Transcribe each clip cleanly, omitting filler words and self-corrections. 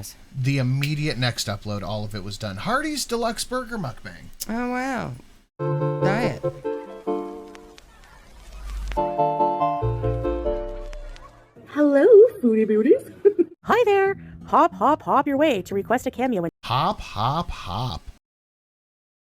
was. The immediate next upload, all of it was done. Hardees Deluxe Burger Mukbang. Oh, wow. Diet. Hello, foodie beauties. Hi there. Hop, hop, hop your way to request a cameo. Hop, hop, hop.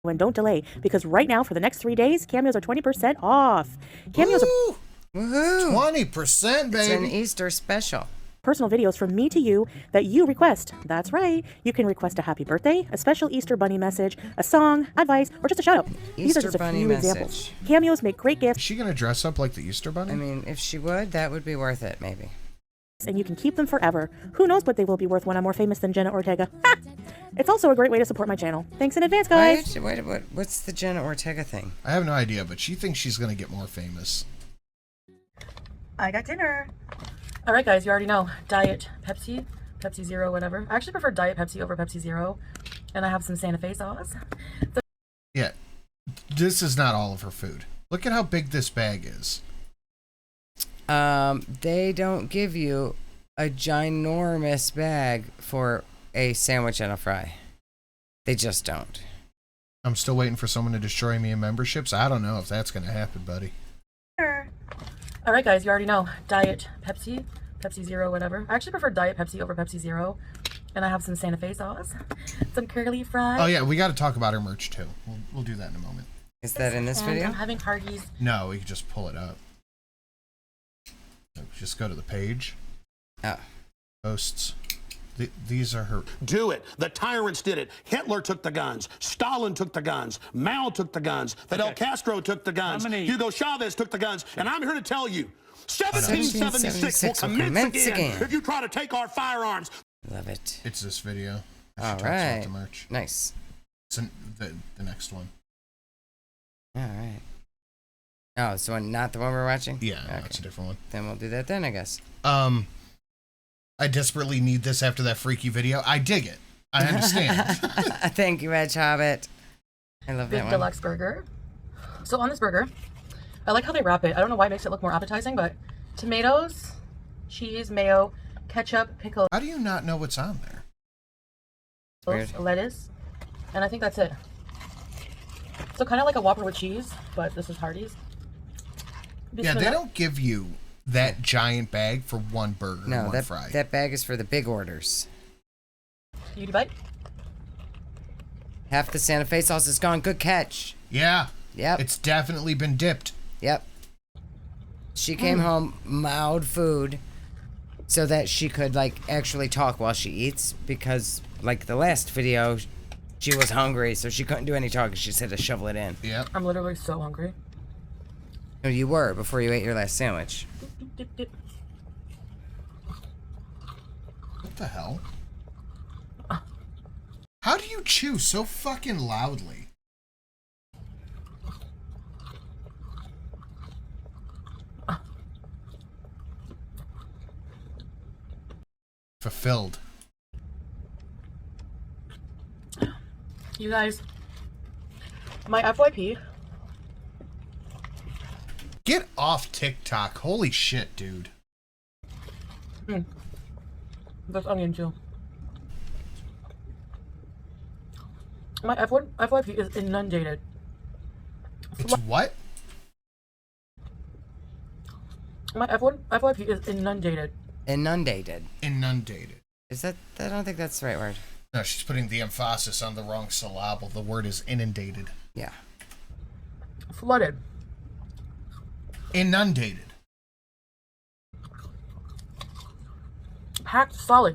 And don't delay, because right now for the next 3 days, cameos are 20% off. Cameos Woo! are 20%, baby. It's an Easter special. personal videos from me to you that you request. That's right. You can request a happy birthday, a special Easter bunny message, a song, advice, or just a shout out. These are just a few examples. Cameos make great gifts. Is she going to dress up like the Easter bunny? I mean, if she would, that would be worth it, maybe. And you can keep them forever. Who knows what they will be worth when I'm more famous than Jenna Ortega. Ha! It's also a great way to support my channel. Thanks in advance, guys. What's the Jenna Ortega thing? I have no idea, but she thinks she's going to get more famous. I got dinner. All right, guys, you already know. Diet Pepsi, Pepsi Zero, whatever. I actually prefer Diet Pepsi over Pepsi Zero. And I have some Santa Fe sauce. Yeah, this is not all of her food. Look at how big this bag is. They don't give you a ginormous bag for a sandwich and a fry. They just don't. I'm still waiting for someone to destroy me in memberships. I don't know if that's going to happen, buddy. All right, guys, you already know. Diet Pepsi, Pepsi Zero, whatever. I actually prefer Diet Pepsi over Pepsi Zero. And I have some Santa Fe sauce, some curly fries. Oh, yeah, we got to talk about her merch, too. We'll do that in a moment. Is that in this video? I'm having Hardees. No, we can just pull it up. Just go to the page. Oh. Posts. These are her. Do it. The tyrants did it. Hitler took the guns. Stalin took the guns. Mao took the guns. Fidel Castro took the guns. Hugo Chavez took the guns. And I'm here to tell you, 1776 will commence again if you try to take our firearms. Love it. It's this video. All She talks right. about the merch. Nice. It's the next one. All right. Oh, it's the one, not the one we're watching? Yeah, no, okay. it's a different one. Then we'll do that then, I guess. I desperately need this after that freaky video. I dig it. I understand. Thank you, Edge Hobbit. I love that Big one. deluxe burger. So on this burger, I like how they wrap it. I don't know why it makes it look more appetizing, but tomatoes, cheese, mayo, ketchup, pickles. How do you not know what's on there? Weird. Lettuce, and I think that's it. So kind of like a Whopper with cheese, but this is Hardees. Yeah, they don't give you that giant bag for one burger and one fry. That bag is for the big orders. You bite? Half the Santa Fe sauce is gone. Good catch. Yeah. Yep. It's definitely been dipped. Yep. She came home, mowed food, so that she could, like, actually talk while she eats, because, like, the last video, she was hungry, so she couldn't do any talking. She just had to shovel it in. Yep. I'm literally so hungry. No, you were before you ate your last sandwich. Dip, dip. What the hell? How do you chew so fucking loudly? Fulfilled. You guys, my FYP. Get off TikTok. Holy shit, dude. That's onion too. My FYP is inundated. It's what? My FYP is inundated. Inundated. Inundated. Is that? I don't think that's the right word. No, she's putting the emphasis on the wrong syllable. The word is inundated. Yeah. Flooded. Inundated. Packed solid.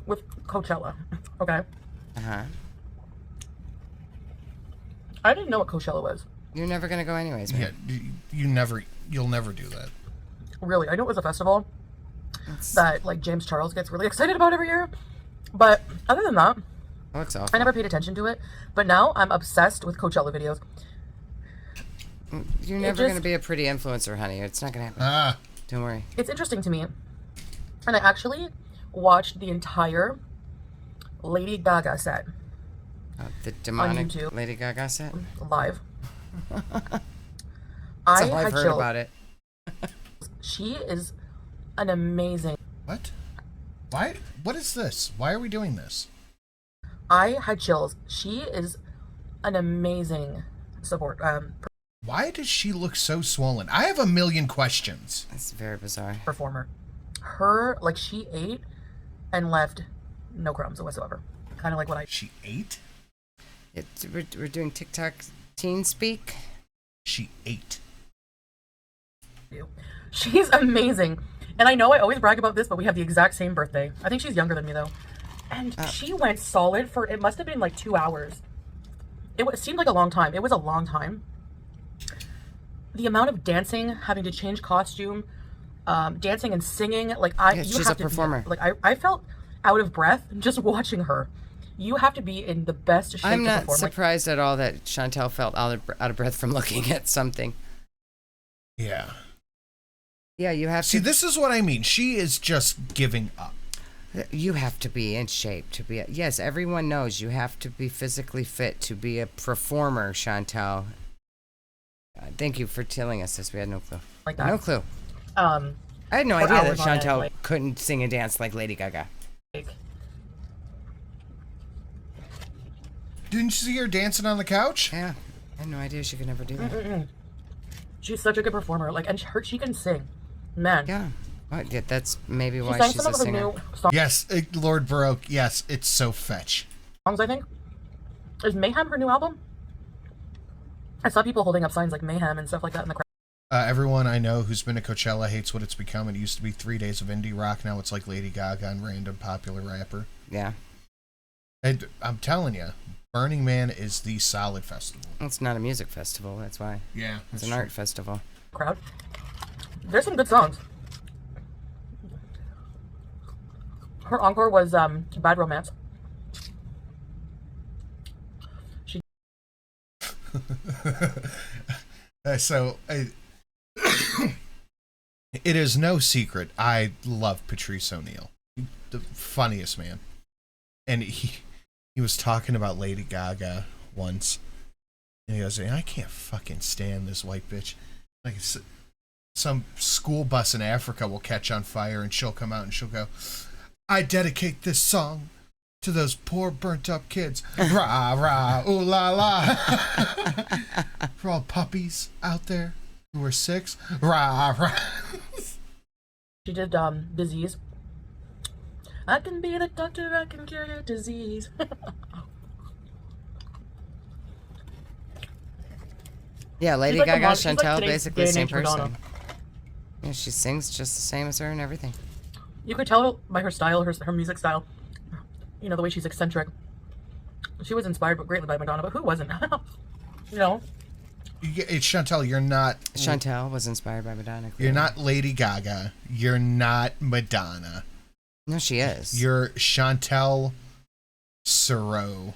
With Coachella. Okay. Uh-huh. I didn't know what Coachella was. You're never gonna go anyways, man. Yeah, you'll never do that. Really, I know it was a festival that like James Charles gets really excited about every year. But other than that, That looks awful. I never paid attention to it. But now I'm obsessed with Coachella videos. You're never gonna be a pretty influencer, honey. It's not gonna happen. Don't worry. It's interesting to me. And I actually watched the entire Lady Gaga set The demonic YouTube. Lady Gaga set? live. That's I all I've had heard chills. about it. She is an amazing. What? Why? What is this? Why are we doing this? I had chills. She is an amazing support. Why does she look so swollen? I have a million questions. That's very bizarre. Performer. Her, like, she ate and left no crumbs whatsoever. Kind of like what I... She ate? We're doing TikTok teen speak. She ate. She's amazing. And I know I always brag about this, but we have the exact same birthday. I think she's younger than me, though. And she went solid for, it must have been like 2 hours. It seemed like a long time. It was a long time. The amount of dancing, having to change costume, dancing and singing, like she's a performer. I felt out of breath just watching her. You have to be in the best shape I'm to not perform. surprised at all that Chantel felt out of breath from looking at something. Yeah. Yeah, you have See, to. this is what I mean. She is just giving up. You have to be in shape to be. Yes, everyone knows you have to be physically fit to be a performer, Chantel. Thank you for telling us this. We had no clue. Like that. No clue. I had no idea that Chantel couldn't sing and dance like Lady Gaga. Didn't you see her dancing on the couch? Yeah, I had no idea she could never do that. She's such a good performer. Like, and she can sing, man. Yeah, that's maybe why sang she's some a of her singer. new songs. Yes, Lord Baroque. Yes, it's so fetch. I think. Is Mayhem her new album? I saw people holding up signs like Mayhem and stuff like that in the crowd. Everyone I know who's been to Coachella hates what it's become. It used to be 3 days of indie rock. Now it's like Lady Gaga and random popular rapper. Yeah. And I'm telling you, Burning Man is the solid festival. It's not a music festival, that's why. Yeah. It's an art festival. Crowd. There's some good songs. Her encore was Bad Romance. It is no secret I love Patrice O'Neal, the funniest man, and he was talking about Lady Gaga once, and he goes, "I can't fucking stand this white bitch. Like some school bus in Africa will catch on fire, and she'll come out and she'll go, I dedicate this song to those poor burnt up kids. Rah, rah, ooh la la. For all puppies out there who are 6. Rah, rah. She did Disease. I can be the doctor, I can cure your disease. Yeah, Lady like Gaga, Chantel, Chantel, basically the same person. Madonna. Yeah, she sings just the same as her and everything. You could tell by her style, her music style, you know, the way she's eccentric. She was inspired greatly by Madonna, but who wasn't? You know? It's Chantel, you're not... Chantel was inspired by Madonna. You're not Lady Gaga. You're not Madonna. No, she is. You're Chantel Siro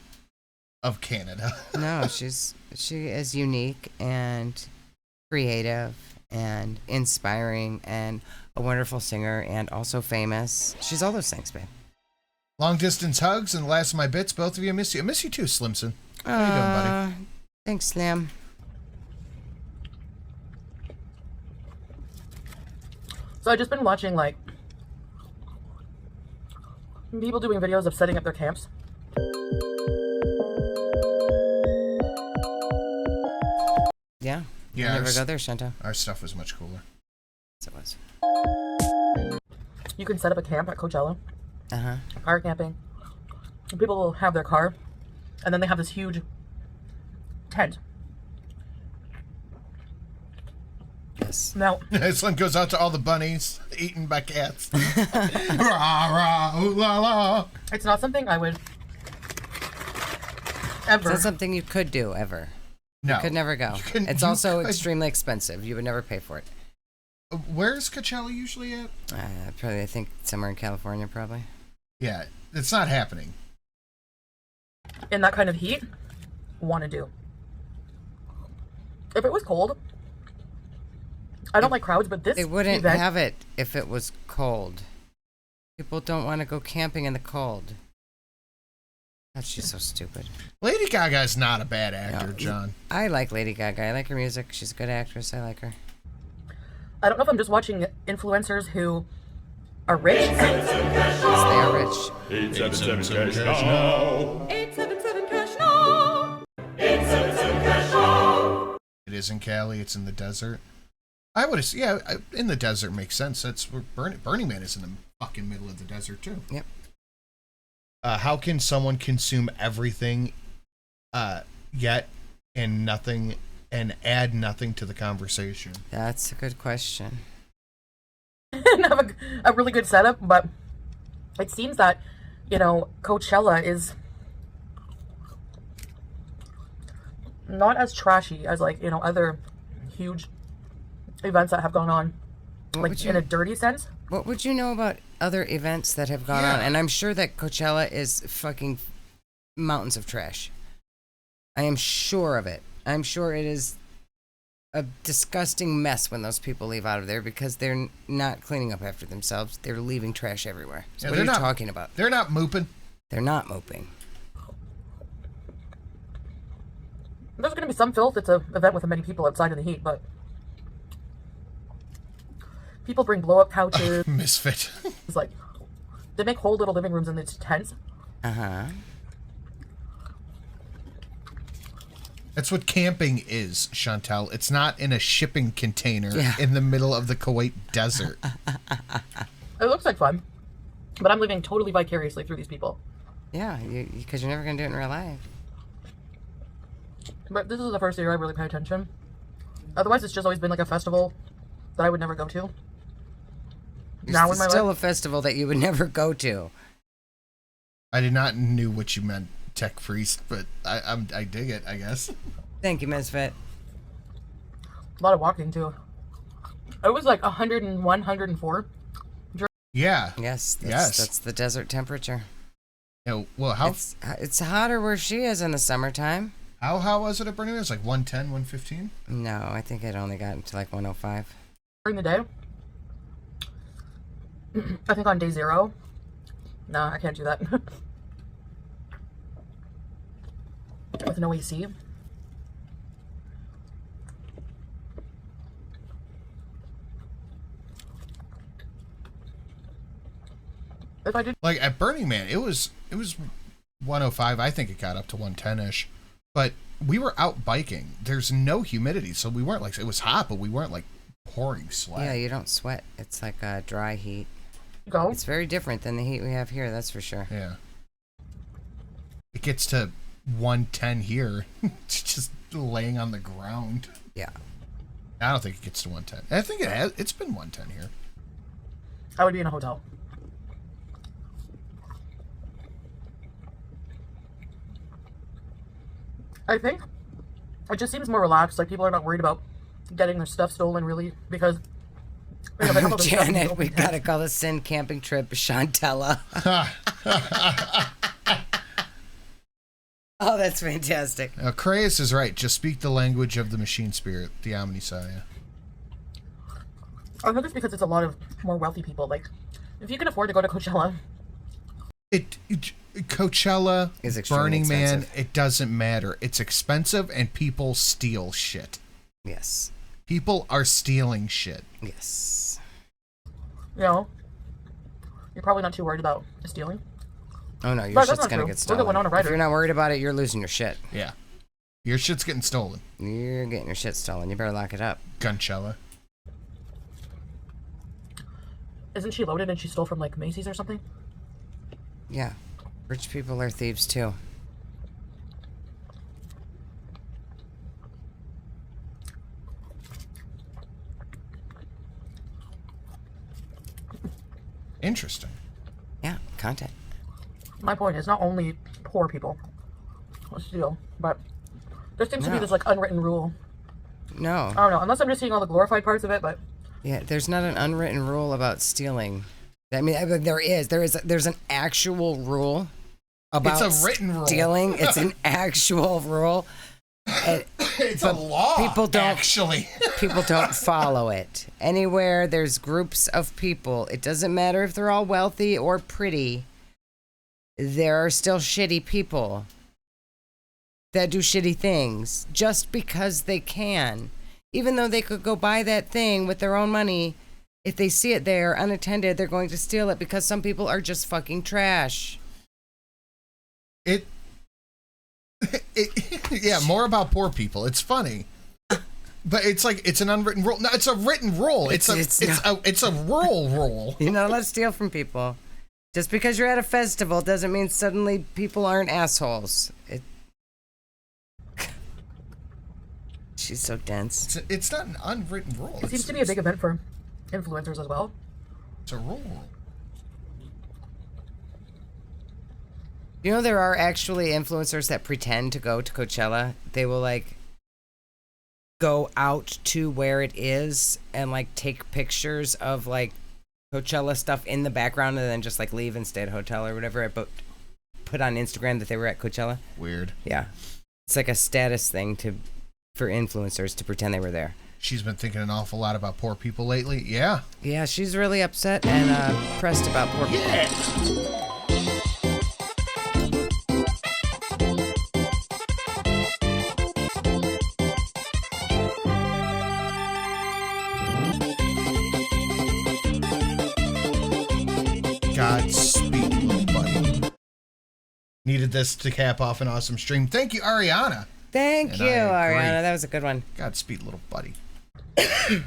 of Canada. No, she is unique and creative and inspiring and a wonderful singer and also famous. She's all those things, babe. Long distance hugs and the last of my bits. Both of you, I miss you. I miss you too, Slimson. How you doing, buddy? Thanks, Slim. So I've just been watching, like, people doing videos of setting up their camps. Yeah. Yeah. Never go there, Chantel. Our stuff was much cooler. Yes, it was. You can set up a camp at Coachella. Uh-huh. Car camping. People will have their car, and then they have this huge tent. Yes. Now, This one goes out to all the bunnies eaten by cats. Rah, rah, ooh, la, la. it's not something I would It's ever. not something you could do, ever. No. You could never go. It's also extremely expensive. You would never pay for it. Where's Coachella usually at? Probably, I think, somewhere in California, probably. Yeah, it's not happening. In that kind of heat, want to do. If it was cold, I don't like crowds, but this They wouldn't event, have it if it was cold. People don't want to go camping in the cold. That's just so stupid. Lady Gaga's not a bad actor, No, John. I like Lady Gaga. I like her music. She's a good actress. I like her. I don't know if I'm just watching influencers who Are rich? Yes, they are rich. 877 cash now. 877 cash now. 877 cash now. It is in Cali. It's in the desert. I would have, yeah, in the desert makes sense. That's where Burning Man is, in the fucking middle of the desert too. Yep. How can someone consume everything, yet and nothing, and add nothing to the conversation? That's a good question. And have a really good setup, but it seems that, you know, Coachella is not as trashy as, like, you know, other huge events that have gone on, like in a dirty sense. What would you know about other events that have gone on? And I'm sure that Coachella is fucking mountains of trash. I am sure of it. I'm sure it is a disgusting mess when those people leave out of there because they're not cleaning up after themselves. They're leaving trash everywhere. So Yeah, what are you not talking about? They're not mooping. They're not moping. There's going to be some filth. It's an event with many people outside in the heat, but people bring blow-up couches. Misfit. It's like, they make whole little living rooms in these tents. Uh-huh. That's what camping is, Chantal. It's not in a shipping container in the middle of the Kuwait desert. It looks like fun, but I'm living totally vicariously through these people. Yeah, because you're never going to do it in real life. But this is the first year I really pay attention. Otherwise, it's just always been like a festival that I would never go to. Now in my Still life, a festival that you would never go to. I did not knew what you meant, Tech Priest, but I dig it, I guess. Thank you, Misfit. a lot of walking too. It was like 101, 104. Yeah. Yes. That's the desert temperature. Yeah, well, how It's hotter where she is in the summertime. how was it at Burning Man? It was like 110, 115? No, I think it only got to like 105. During the day, I think on day 0. No, I can't do that. With no AC. If I did, Like at Burning Man, it was 105. I think it got up to 110ish. But we were out biking. There's no humidity, so we weren't like, it was hot, but we weren't like pouring sweat. Yeah, you don't sweat. It's like a dry heat. go. It's very different than the heat we have here, that's for sure. Yeah. It gets to 110 here. It's just laying on the ground. Yeah. I don't think it gets to 110. I think it's been 110 here. I would be in a hotel. I think it just seems more relaxed. Like people are not worried about getting their stuff stolen, really, because you know, they have all this stuff in the Janet, open we tent. gotta call this Sin camping trip Chantella. Oh, that's fantastic. Creyas is right. Just speak the language of the machine spirit, the Omnisaya. I think it's because it's a lot of more wealthy people. Like, if you can afford to go to Coachella, Coachella, Is extremely Burning Man, expensive. it doesn't matter. It's expensive and people steal shit. Yes. People are stealing shit. Yes. you know, you're probably not too worried about stealing. Oh no, your But that's shit's not gonna true. get Look at stolen. Winona If Ryder. you're not worried about it, you're losing your shit. Yeah. Your shit's getting stolen. You're getting your shit stolen. You better lock it up. Gunchella. Isn't she loaded and she stole from like Macy's or something? Yeah. Rich people are thieves too. Interesting. Yeah, content. My point is not only poor people steal, but there seems to be No. this like unwritten rule. No. I don't know, unless I'm just seeing all the glorified parts of it, but Yeah, there's not an unwritten rule about stealing. I mean, there's an actual rule about It's a written rule. stealing. It's an actual rule. It's a law. people don't- actually. People don't follow it. Anywhere there's groups of people, it doesn't matter if they're all wealthy or pretty, there are still shitty people that do shitty things just because they can. Even though they could go buy that thing with their own money if they see it there unattended, they're going to steal it because some people are just fucking trash. Yeah, more about poor people. It's funny. But it's like, it's an unwritten rule. No, it's a written rule. It's a rural rule. You're not allowed to steal from people. Just because you're at a festival doesn't mean suddenly people aren't assholes. She's so dense. It's not an unwritten rule. It seems to be a big event for influencers as well. It's a rule. You know, there are actually influencers that pretend to go to Coachella. They will, like, go out to where it is and, like, take pictures of, like, Coachella stuff in the background and then just, like, leave and stay at a hotel or whatever. But put on Instagram that they were at Coachella. Weird. Yeah. It's like a status thing for influencers to pretend they were there. She's been thinking an awful lot about poor people lately. Yeah. Yeah, she's really upset and pressed about poor people. Godspeed, little buddy. Needed this to cap off an awesome stream. Thank you, Ariana. Thank you, Ariana. That was a good one. Godspeed, little buddy. I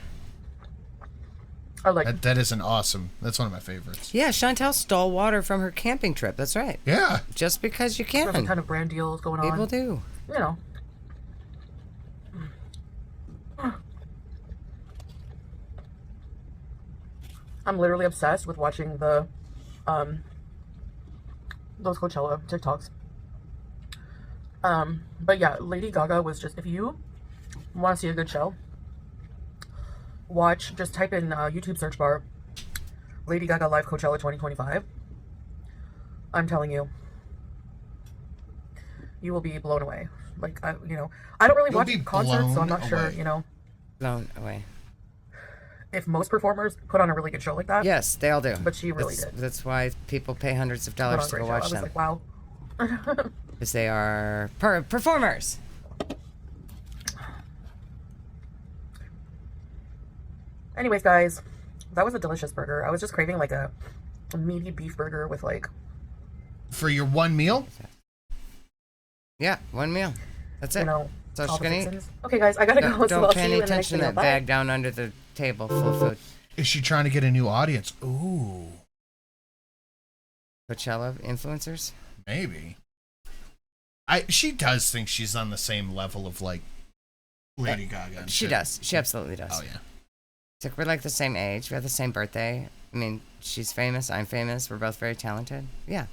like That is an awesome. That's one of my favorites. Yeah, Chantel stole water from her camping trip. That's right. Yeah. Just because you some can. kind of brand deals going on. People do. You know. I'm literally obsessed with watching the those Coachella TikToks. But yeah, Lady Gaga was just, if you want to see a good show, just type in YouTube search bar Lady Gaga Live Coachella 2025. I'm telling you, you will be blown away. Like, I don't really watch concerts, so I'm not sure, Blown away. if most performers put on a really good show like that. Yes, they all do. But she really that's, did. That's why people pay hundreds of dollars to go watch them. I was like, wow. Because they are performers. Anyways, guys, that was a delicious burger. I was just craving like a meaty beef burger with like... For your one meal? Yeah, one meal. That's it. That's all she's gonna eat. Okay, guys, I gotta go. So Don't I'll pay see any you in the next attention to video. that Bye. bag down under the table full of food. Is she trying to get a new audience? Ooh. Coachella influencers? Maybe. She does think she's on the same level of, like, Lady Gaga. And She shit. does. She absolutely does. Oh, yeah. It's like we're like the same age. We have the same birthday. I mean, she's famous. I'm famous. We're both very talented. Yeah.